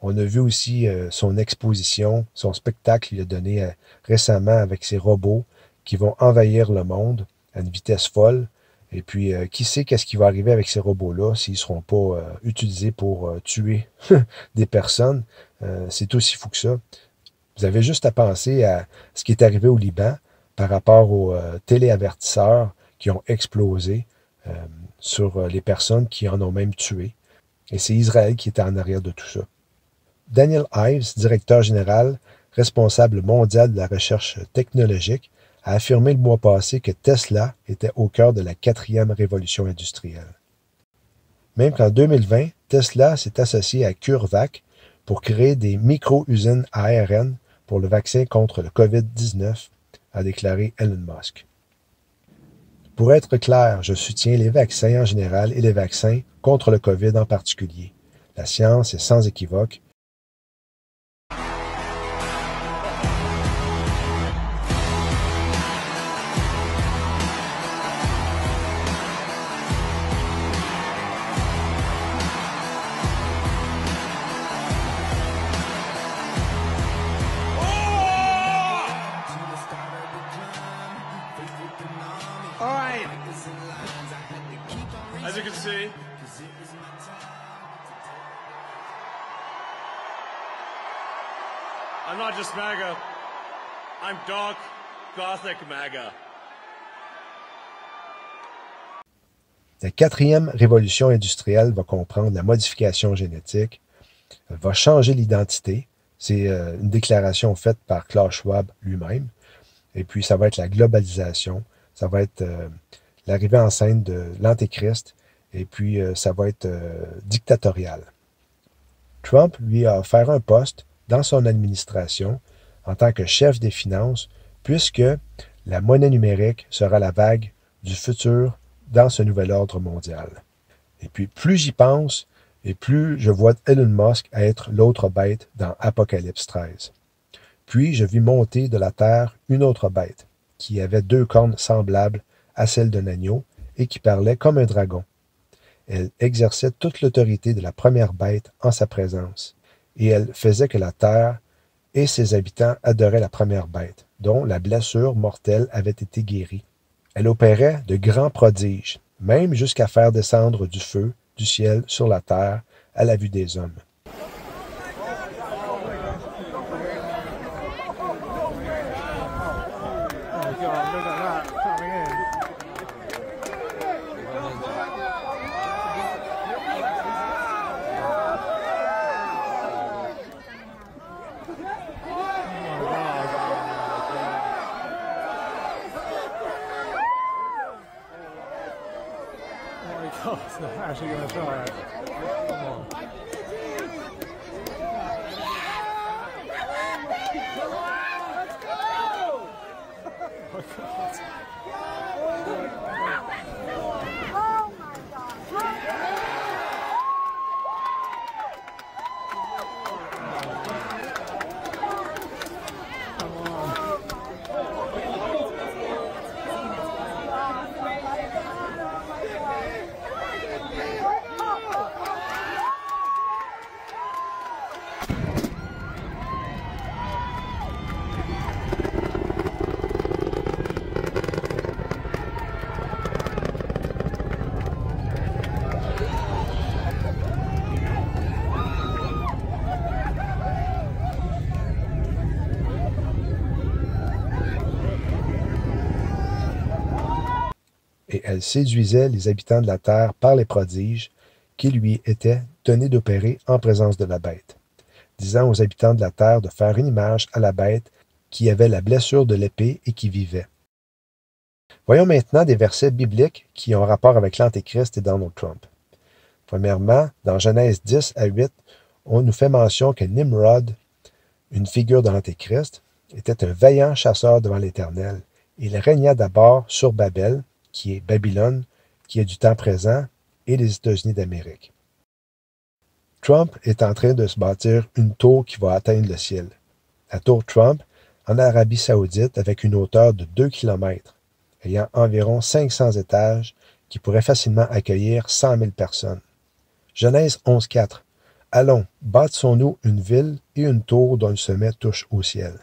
On a vu aussi son exposition, son spectacle qu'il a donné récemment avec ses robots qui vont envahir le monde à une vitesse folle. Et puis, qui sait qu'est-ce qui va arriver avec ces robots-là s'ils ne seront pas utilisés pour tuer des personnes. C'est aussi fou que ça. Vous avez juste à penser à ce qui est arrivé au Liban par rapport aux téléavertisseurs qui ont explosé sur les personnes qui en ont même tué. Et c'est Israël qui était en arrière de tout ça. Daniel Ives, directeur général, responsable mondial de la recherche technologique, a affirmé le mois passé que Tesla était au cœur de la 4e révolution industrielle. Même qu'en 2020, Tesla s'est associé à CureVac pour créer des micro-usines à ARN pour le vaccin contre le COVID-19, a déclaré Elon Musk. Pour être clair, je soutiens les vaccins en général et les vaccins contre le COVID en particulier. La science est sans équivoque. As you can see, I'm not just MAGA, I'm dark, gothic MAGA. La 4e révolution industrielle va comprendre la modification génétique, va changer l'identité. C'est une déclaration faite par Klaus Schwab lui-même. Et puis, ça va être la globalisation, ça va être l'arrivée en scène de l'Antéchrist, et puis ça va être dictatorial. Trump lui a offert un poste dans son administration en tant que chef des finances, puisque la monnaie numérique sera la vague du futur dans ce nouvel ordre mondial. Et puis, plus j'y pense, et plus je vois Elon Musk être l'autre bête dans Apocalypse 13. Puis, je vis monter de la terre une autre bête, qui avait 2 cornes semblables à celles d'un agneau, et qui parlait comme un dragon. Elle exerçait toute l'autorité de la première bête en sa présence, et elle faisait que la terre et ses habitants adoraient la première bête, dont la blessure mortelle avait été guérie. Elle opérait de grands prodiges, même jusqu'à faire descendre du feu du ciel sur la terre à la vue des hommes. Oh, it's not actually going to try it. Come on. Oh, God. et elle séduisait les habitants de la terre par les prodiges qui lui étaient donnés d'opérer en présence de la bête, disant aux habitants de la terre de faire une image à la bête qui avait la blessure de l'épée et qui vivait. Voyons maintenant des versets bibliques qui ont rapport avec l'Antéchrist et Donald Trump. Premièrement, dans Genèse 10 à 8, on nous fait mention que Nimrod, une figure de l'Antéchrist, était un vaillant chasseur devant l'Éternel. Il régna d'abord sur Babel, qui est Babylone, qui est du temps présent, et les États-Unis d'Amérique. Trump est en train de se bâtir une tour qui va atteindre le ciel. La tour Trump, en Arabie Saoudite, avec une hauteur de 2 km, ayant environ 500 étages, qui pourrait facilement accueillir 100 000 personnes. Genèse 11.4. Allons, bâtissons-nous une ville et une tour dont le sommet touche au ciel.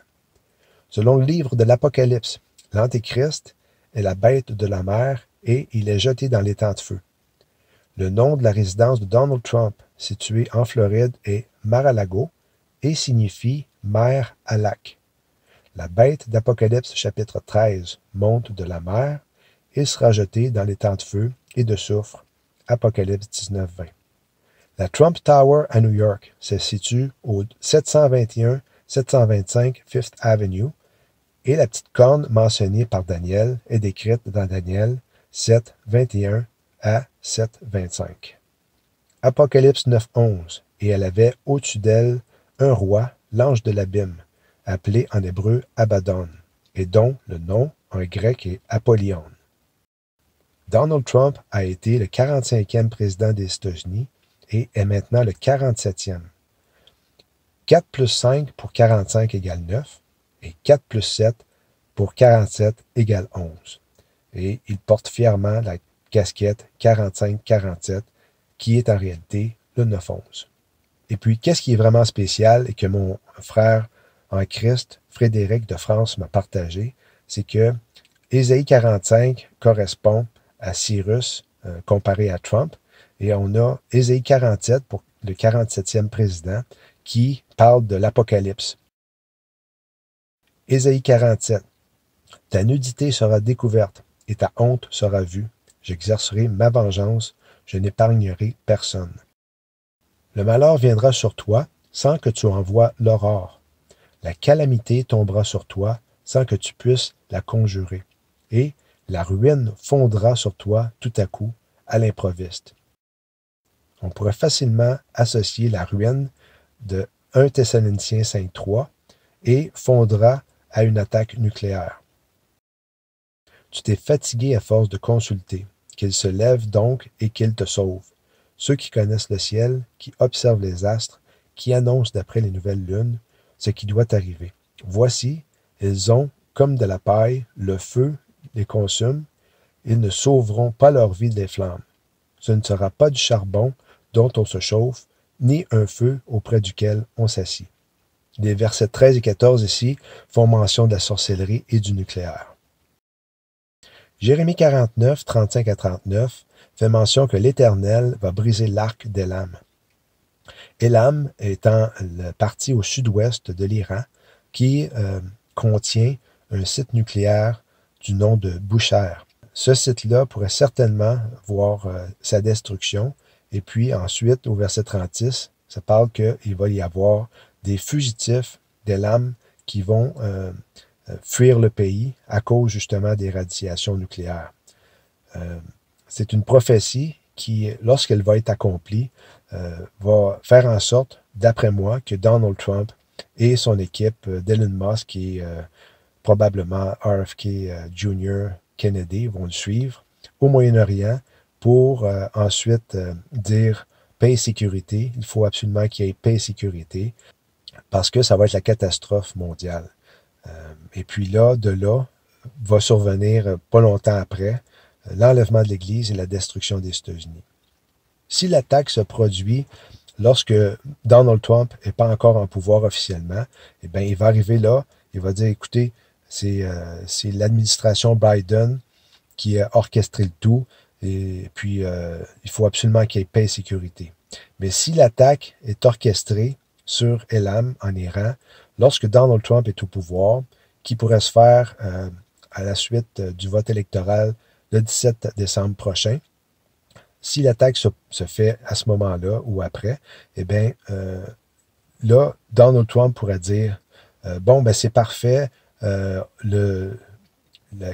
Selon le livre de l'Apocalypse, l'Antéchrist est la bête de la mer et il est jeté dans l'étang de feu. Le nom de la résidence de Donald Trump, située en Floride, est Mar-a-Lago et signifie mer à lac. La bête d'Apocalypse chapitre 13 monte de la mer et sera jetée dans l'étang de feu et de soufre. Apocalypse 19.20. La Trump Tower à New York se situe au 721-725 Fifth Avenue et la petite corne mentionnée par Daniel est décrite dans Daniel 7.21 à 7.25. Apocalypse 9.11. Et elle avait au-dessus d'elle un roi, l'ange de l'abîme, appelé en hébreu Abaddon, et dont le nom en grec est Apollyon. Donald Trump a été le 45e président des États-Unis et est maintenant le 47e. 4 plus 5 pour 45 égale 9, et 4 plus 7 pour 47 égale 11. Et il porte fièrement la casquette 45-47, qui est en réalité le 9-11. Et puis, qu'est-ce qui est vraiment spécial et que mon frère en Christ, Frédéric de France, m'a partagé, c'est que Ésaïe 45 correspond à Cyrus comparé à Trump, et on a Ésaïe 47 pour le 47e président qui parle de l'Apocalypse. Ésaïe 47. Ta nudité sera découverte et ta honte sera vue. J'exercerai ma vengeance, je n'épargnerai personne. Le malheur viendra sur toi sans que tu envoies l'aurore. La calamité tombera sur toi sans que tu puisses la conjurer. Et la ruine fondra sur toi tout à coup, à l'improviste. On pourrait facilement associer la ruine de 1 Thessaloniciens 5.3 et fondra à une attaque nucléaire. Tu t'es fatigué à force de consulter. Qu'il se lève donc et qu'il te sauve. Ceux qui connaissent le ciel, qui observent les astres, qui annoncent d'après les nouvelles lunes ce qui doit arriver. Voici, ils ont, comme de la paille, le feu les consume, ils ne sauveront pas leur vie des flammes. Ce ne sera pas du charbon dont on se chauffe, ni un feu auprès duquel on s'assit. Les versets 13 et 14 ici font mention de la sorcellerie et du nucléaire. Jérémie 49, 35 à 39 fait mention que l'Éternel va briser l'arc d'Élam. Élam étant la partie au sud-ouest de l'Iran qui contient un site nucléaire du nom de Bushehr. Ce site-là pourrait certainement voir sa destruction. Et puis ensuite, au verset 36, ça parle qu'il va y avoir des fugitifs d'Élam qui vont fuir le pays à cause justement des radiations nucléaires. C'est une prophétie qui, lorsqu'elle va être accomplie, va faire en sorte, d'après moi, que Donald Trump et son équipe d'Elon Musk et probablement RFK Jr. Kennedy vont le suivre au Moyen-Orient pour ensuite dire paix et sécurité. Il faut absolument qu'il y ait paix et sécurité parce que ça va être la catastrophe mondiale. Et puis là, de là, va survenir pas longtemps après l'enlèvement de l'Église et la destruction des États-Unis. Si l'attaque se produit lorsque Donald Trump n'est pas encore en pouvoir officiellement, eh bien, il va arriver là, il va dire, écoutez, c'est l'administration Biden qui a orchestré le tout, et puis il faut absolument qu'il y ait paix et sécurité. Mais si l'attaque est orchestrée sur Élam, en Iran, lorsque Donald Trump est au pouvoir, qui pourrait se faire à la suite du vote électoral le 17 décembre prochain. Si l'attaque se fait à ce moment-là ou après, eh bien, là, Donald Trump pourrait dire bon, ben c'est parfait, la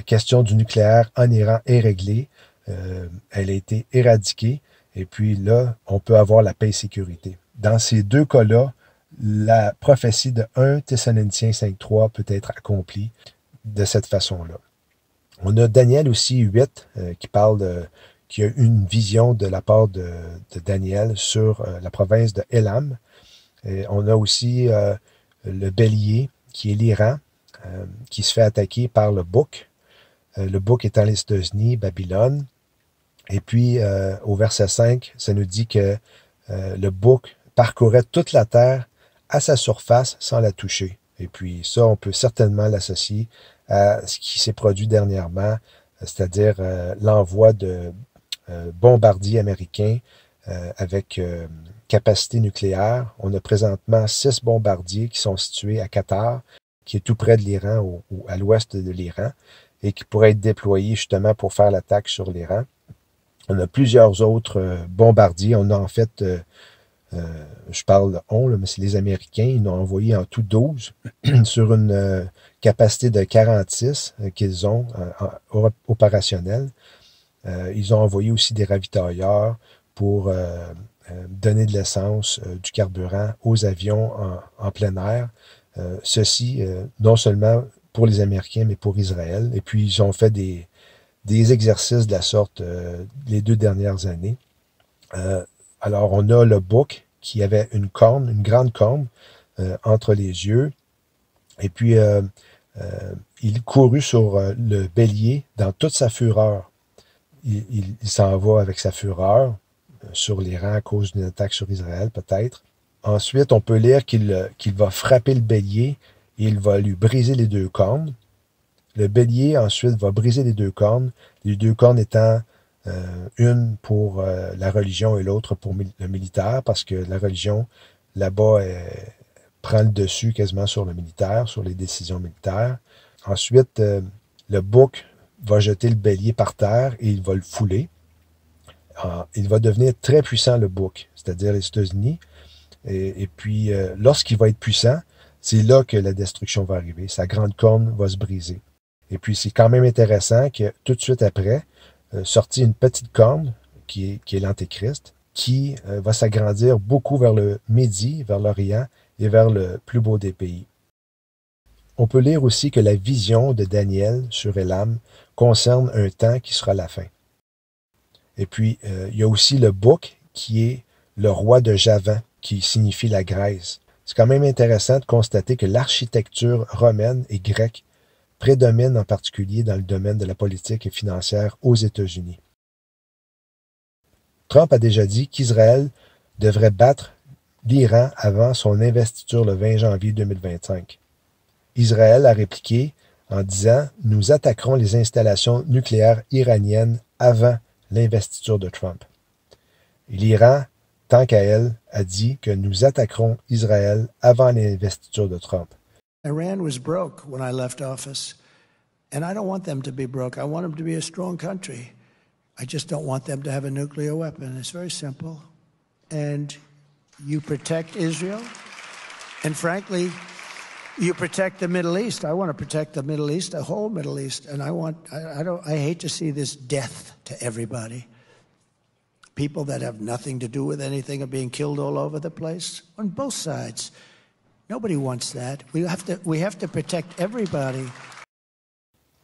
question du nucléaire en Iran est réglée, elle a été éradiquée, et puis là, on peut avoir la paix et sécurité. Dans ces deux cas-là, la prophétie de 1 Thessaloniciens 5.3 peut être accomplie de cette façon-là. On a Daniel aussi 8 qui a eu une vision de la part de Daniel sur la province de Elam. Et on a aussi le bélier, qui est l'Iran, qui se fait attaquer par le bouc. Le bouc étant les États-Unis, Babylone. Et puis, au verset 5, ça nous dit que le bouc parcourait toute la terre à sa surface sans la toucher. Et puis ça, on peut certainement l'associer à ce qui s'est produit dernièrement, c'est-à-dire l'envoi de bombardiers américains avec capacité nucléaire. On a présentement 6 bombardiers qui sont situés à Qatar, qui est tout près de l'Iran ou à l'ouest de l'Iran, et qui pourraient être déployés justement pour faire l'attaque sur l'Iran. On a plusieurs autres bombardiers. On a en fait, je parle de on, là, mais c'est les Américains, ils en ont envoyé en tout 12 sur une capacité de 46 qu'ils ont opérationnelle. Ils ont envoyé aussi des ravitailleurs pour donner de l'essence, du carburant aux avions en plein air. Ceci, non seulement pour les Américains, mais pour Israël. Et puis, ils ont fait des exercices de la sorte les 2 dernières années. Alors, on a le bouc qui avait une corne, une grande corne entre les yeux. Et puis, il courut sur le bélier dans toute sa fureur. Il s'en va avec sa fureur sur l'Iran à cause d'une attaque sur Israël, peut-être. Ensuite, on peut lire qu'il va frapper le bélier et il va lui briser les 2 cornes. Le bélier, ensuite, va briser les 2 cornes, les 2 cornes étant une pour la religion et l'autre pour le militaire, parce que la religion, là-bas, prend le dessus quasiment sur le militaire, sur les décisions militaires. Ensuite, le bouc va jeter le bélier par terre et il va le fouler. Il va devenir très puissant, le bouc, c'est-à-dire les États-Unis. Et puis, lorsqu'il va être puissant, c'est là que la destruction va arriver. Sa grande corne va se briser. Et puis, c'est quand même intéressant que tout de suite après, sortit une petite corne, qui est l'Antéchrist, qui va s'agrandir beaucoup vers le Midi, vers l'Orient et vers le plus beau des pays. On peut lire aussi que la vision de Daniel sur Elam concerne un temps qui sera la fin. Et puis, il y a aussi le bouc qui est le roi de Javan, qui signifie la Grèce. C'est quand même intéressant de constater que l'architecture romaine et grecque prédomine en particulier dans le domaine de la politique et financière aux États-Unis. Trump a déjà dit qu'Israël devrait battre l'Iran avant son investiture le 20 janvier 2025. Israël a répliqué en disant « Nous attaquerons les installations nucléaires iraniennes avant l'investiture de Trump ». L'Iran, tant qu'à elle, a dit que nous attaquerons Israël avant l'investiture de Trump. Iran was broke when I left office, and I don't want them to be broke. I want them to be a strong country. I just don't want them to have a nuclear weapon. It's very simple. And you protect Israel, and frankly, you protect the Middle East. I want to protect the Middle East, the whole Middle East, and I hate to see this death to everybody. People that have nothing to do with anything are being killed all over the place on both sides. Nobody wants that. We have to protect everybody.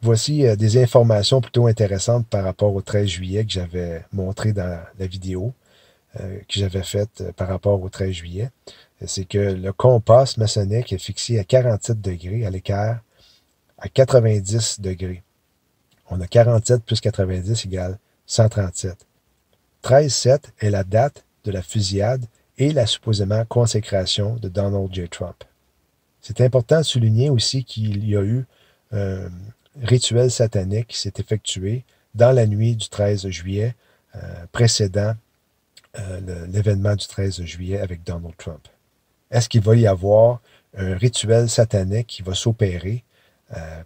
Voici des informations plutôt intéressantes par rapport au 13 juillet que j'avais montré dans la vidéo que j'avais faite par rapport au 13 juillet. C'est que le compas maçonnique est fixé à 47 degrés à l'équerre, à 90 degrés. On a 47 plus 90 égale 137. 13-7 est la date de la fusillade et la supposément consécration de Donald J. Trump. C'est important de souligner aussi qu'il y a eu un rituel satanique qui s'est effectué dans la nuit du 13 juillet précédant l'événement du 13 juillet avec Donald Trump. Est-ce qu'il va y avoir un rituel satanique qui va s'opérer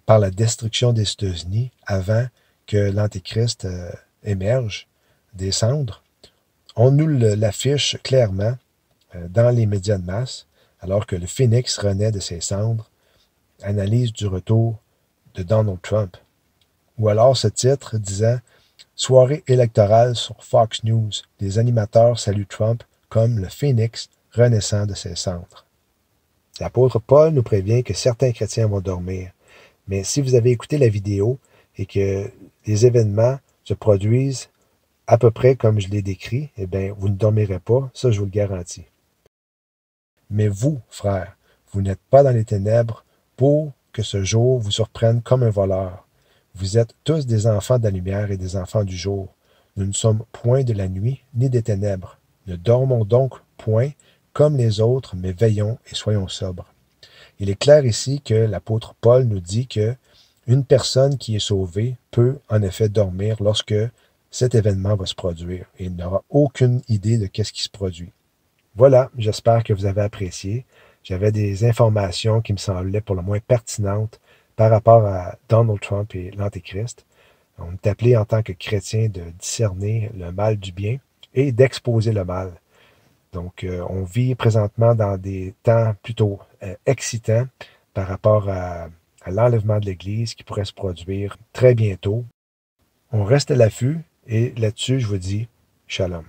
par la destruction des États-Unis avant que l'Antéchrist émerge des cendres. On nous l'affiche clairement dans les médias de masse, alors que le phénix renaît de ses cendres, analyse du retour de Donald Trump. Ou alors ce titre disant « Soirée électorale sur Fox News, les animateurs saluent Trump comme le phénix renaissant de ses cendres. » L'apôtre Paul nous prévient que certains chrétiens vont dormir. Mais si vous avez écouté la vidéo et que les événements se produisent à peu près comme je l'ai décrit, eh bien, vous ne dormirez pas, ça je vous le garantis. Mais vous, frères, vous n'êtes pas dans les ténèbres pour que ce jour vous surprenne comme un voleur. Vous êtes tous des enfants de la lumière et des enfants du jour. Nous ne sommes point de la nuit ni des ténèbres. Ne dormons donc point comme les autres, mais veillons et soyons sobres. Il est clair ici que l'apôtre Paul nous dit que une personne qui est sauvée peut en effet dormir lorsque cet événement va se produire et il n'aura aucune idée de qu'est-ce qui se produit. Voilà, j'espère que vous avez apprécié. J'avais des informations qui me semblaient pour le moins pertinentes par rapport à Donald Trump et l'Antéchrist. On est appelé en tant que chrétien de discerner le mal du bien et d'exposer le mal. Donc, on vit présentement dans des temps plutôt excitants par rapport à l'enlèvement de l'Église qui pourrait se produire très bientôt. On reste à l'affût et là-dessus, je vous dis shalom.